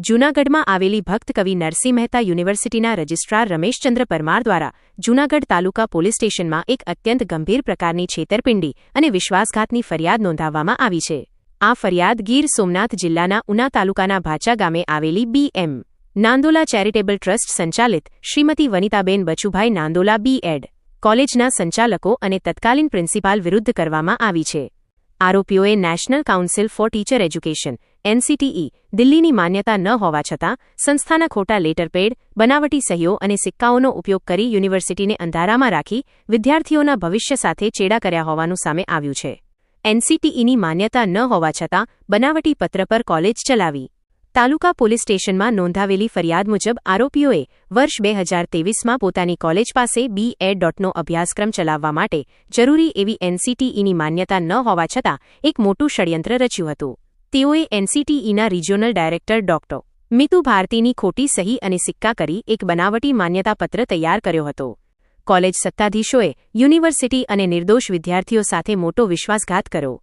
જૂનાગઢમાં આવેલી ભક્ત કવિ નરસિંહ મહેતા યુનિવર્સિટીના રજિસ્ટ્રાર રમેશચંદ્ર પરમાર દ્વારા જૂનાગઢ તાલુકા પોલીસ સ્ટેશનમાં એક અત્યંત ગંભીર પ્રકારની છેતરપિંડી અને વિશ્વાસઘાતની ફરિયાદ નોંધાવવામાં આવી છે. આ ફરિયાદ ગીર સોમનાથ જિલ્લાના ઉના તાલુકાના ભાચા ગામે આવેલી બી.એમ. નાંદોલા ચેરિટેબલ ટ્રસ્ટ સંચાલિત શ્રીમતી વનિતાબેન બચુભાઈ નાંદોલા બી.એડ. કોલેજના સંચાલકો અને તત્કાલીન પ્રિન્સિપાલ વિરુદ્ધ કરવામાં આવી છે. આરોપીઓએ national council four teacher education NCTE દિલ્હીની માન્યતા ન હોવા છતાં સંસ્થાના ખોટા લેટરપેડ, બનાવટી સહીઓ અને સિક્કાઓનો ઉપયોગ કરી યુનિવર્સિટીને અંધારામાં રાખી વિદ્યાર્થીઓના ભવિષ્ય સાથે ચેડા કર્યા હોવાનું સામે આવ્યું છે. NCTEની માન્યતા ન હોવા છતાં બનાવટી પત્ર પર કોલેજ ચલાવી. તાલુકા પોલીસ સ્ટેશનમાં નોંધાવેલી ફરિયાદ મુજબ આરોપીઓએ વર્ષ 2023માં પોતાની કોલેજ પાસે B.Ed.નો અભ્યાસક્રમ ચલાવવા માટે જરૂરી એવી NCTEની માન્યતા ન હોવા છતાં એક મોટું ષડયંત્ર રચ્યું હતું. તેઓએ NCTEના રિજિયોનલ ડાયરેક્ટર ડોક્ટર મિતુ ભારતીની ખોટી સહી અને સિક્કા કરી એક બનાવટી માન્યતાપત્ર તૈયાર કર્યો હતો. કોલેજ સત્તાધીશોએ યુનિવર્સિટી અને નિર્દોષ વિદ્યાર્થીઓ સાથે મોટો વિશ્વાસઘાત કર્યો.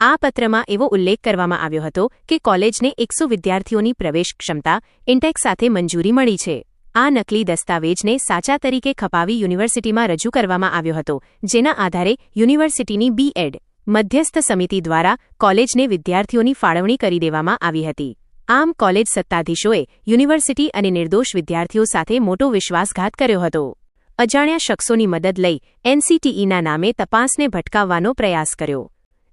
આ પત્રમાં એવો ઉલ્લેખ કરવામાં આવ્યો હતો કે કોલેજને 100 વિદ્યાર્થીઓની પ્રવેશ ક્ષમતા ઇન્ટેક સાથે મંજૂરી મળી છે. આ નકલી દસ્તાવેજને સાચા તરીકે ખપાવી યુનિવર્સિટીમાં રજૂ કરવામાં આવ્યો હતો, જેના આધારે યુનિવર્સિટીની B.Ed. મધ્યસ્થ સમિતિ દ્વારા કોલેજને વિદ્યાર્થીઓની ફાળવણી કરી દેવામાં આવી હતી. આમ કોલેજ સત્તાધીશોએ યુનિવર્સિટી અને નિર્દોષ વિદ્યાર્થીઓ સાથે મોટો વિશ્વાસઘાત કર્યો હતો. અજાણ્યા શખ્સોની મદદ લઈ NCTEના નામે તપાસને ભટકાવવાનો પ્રયાસ કર્યો.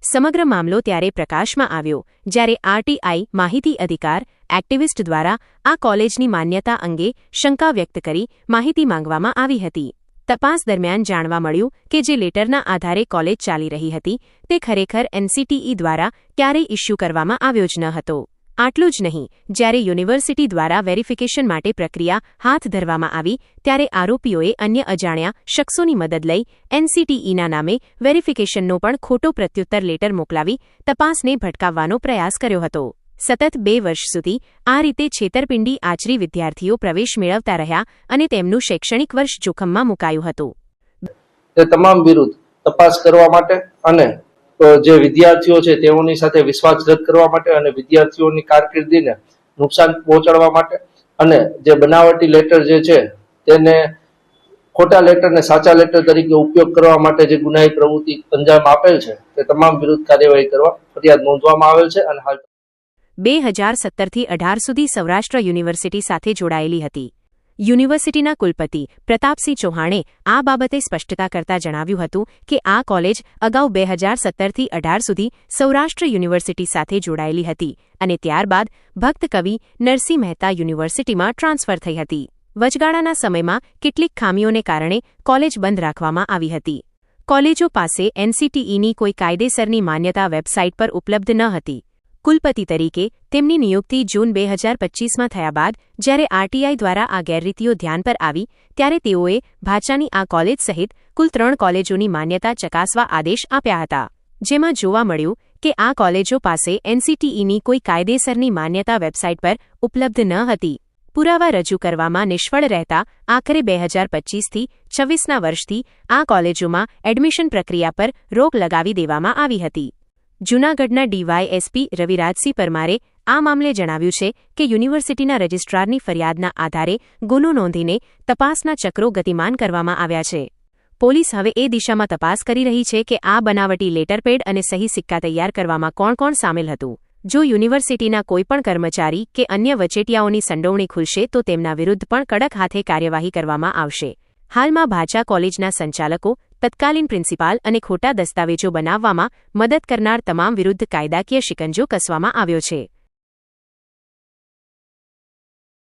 સમગ્ર મામલો ત્યારે પ્રકાશમાં આવ્યો જ્યારે RTI માહિતી અધિકાર એક્ટિવિસ્ટ દ્વારા આ કોલેજની માન્યતા અંગે શંકા વ્યક્ત કરી માહિતી માંગવામાં આવી હતી. તપાસ દરમિયાન જાણવા મળ્યું કે જે લેટરના આધારે કોલેજ ચાલી રહી હતી તે ખરેખર NCTE દ્વારા ક્યારેય ઇસ્યુ કરવામાં આવ્યો જ ન હતો. આટલું જ નહીં, જ્યારે યુનિવર્સિટી દ્વારા વેરિફિકેશન માટે પ્રક્રિયા હાથ ધરવામાં આવી ત્યારે આરોપીઓએ અન્ય અજાણ્યા શખ્સોની મદદ લઈ NCTEના નામે વેરિફિકેશનનો પણ ખોટો પ્રત્યુત્તર લેટર મોકલાવી તપાસને ભટકાવવાનો પ્રયાસ કર્યો હતો. સતત 2 વર્ષ સુધી આ રીતે છેતરપિંડી આચરી વિદ્યાર્થીઓ પ્રવેશ મેળવતા રહ્યા અને તેમનું શૈક્ષણિક વર્ષ જોખમમાં મુકાયું હતું. તે તમામ વિરુદ્ધ તપાસ કરવા માટે અને જે વિદ્યાર્થીઓ છે તેઓની સાથે વિશ્વાસઘાત કરવા માટે અને વિદ્યાર્થીઓની કારકિર્દીને નુકસાન પહોંચાડવા માટે અને જે બનાવટી લેટર જે છે તેને ખોટા લેટરને સાચા લેટર તરીકે ઉપયોગ કરવા માટે જે ગુનાહિત પ્રવૃત્તિ અંજામ આપેલ છે તે તમામ વિરુદ્ધ કાર્યવાહી કરવા ફરિયાદ નોંધવામાં આવેલ છે. અને હાલ 2017થી 18 સુધી સૌરાષ્ટ્ર યુનિવર્સિટી સાથે જોડાયેલી હતી. યુનિવર્સિટીના કુલપતિ પ્રતાપસિંહ ચૌહાણે આ બાબતે સ્પષ્ટતા કરતા જણાવ્યું હતું કે આ કોલેજ અગાઉ 2017થી 18 સુધી સૌરાષ્ટ્ર યુનિવર્સિટી સાથે જોડાયેલી હતી અને ત્યારબાદ ભક્ત કવિ નરસિંહ મહેતા યુનિવર્સિટીમાં ટ્રાન્સફર થઈ હતી. વચગાળાના સમયમાં કેટલીક ખામીઓને કારણે કોલેજ બંધ રાખવામાં આવી હતી. કોલેજો પાસે NCTEની કોઈ કાયદેસરની માન્યતા વેબસાઇટ પર ઉપલબ્ધ ન હતી. કુલપતિ તરીકે તેમની નિયુક્તિ જૂન 2025માં થયા બાદ જ્યારે RTI દ્વારા આ ગેરરીતિઓ ધ્યાન પર આવી ત્યારે તેઓએ ભાચાની આ કોલેજ સહિત કુલ 3 કોલેજોની માન્યતા ચકાસવા આદેશ આપ્યા હતા, જેમાં જોવા મળ્યું કે આ કોલેજો પાસે NCTEની કોઈ કાયદેસરની માન્યતા વેબસાઇટ પર ઉપલબ્ધ ન હતી. પુરાવા રજૂ કરવામાં નિષ્ફળ રહેતા આખરે 2025થી 26ના વર્ષથી આ કોલેજોમાં એડમિશન પ્રક્રિયા પર રોક લગાવી દેવામાં આવી હતી. જૂનાગઢના DYSP રવિરાજસિંહ પરમારે આ મામલે જણાવ્યું છે કે યુનિવર્સિટીના રજિસ્ટ્રારની ફરિયાદના આધારે ગુનો નોંધીને તપાસના ચક્રો ગતિમાન કરવામાં આવ્યા છે. પોલીસ હવે એ દિશામાં તપાસ કરી રહી છે કે આ બનાવટી લેટરપેડ અને સહી સિક્કા તૈયાર કરવામાં કોણ કોણ સામેલ હતું. જો યુનિવર્સિટીના કોઈપણ કર્મચારી કે અન્ય વચેટિયાઓની સંડોવણી ખુલશે તો તેમના વિરુદ્ધ પણ કડક હાથે કાર્યવાહી કરવામાં આવશે. હાલમાં ભાચા કોલેજના સંચાલકો, તત્કાલીન પ્રિન્સિપાલ અને ખોટા દસ્તાવેજો બનાવવામાં મદદ કરનાર તમામ વિરુદ્ધ કાયદાકીય શિકંજો કસવામાં આવ્યો છે.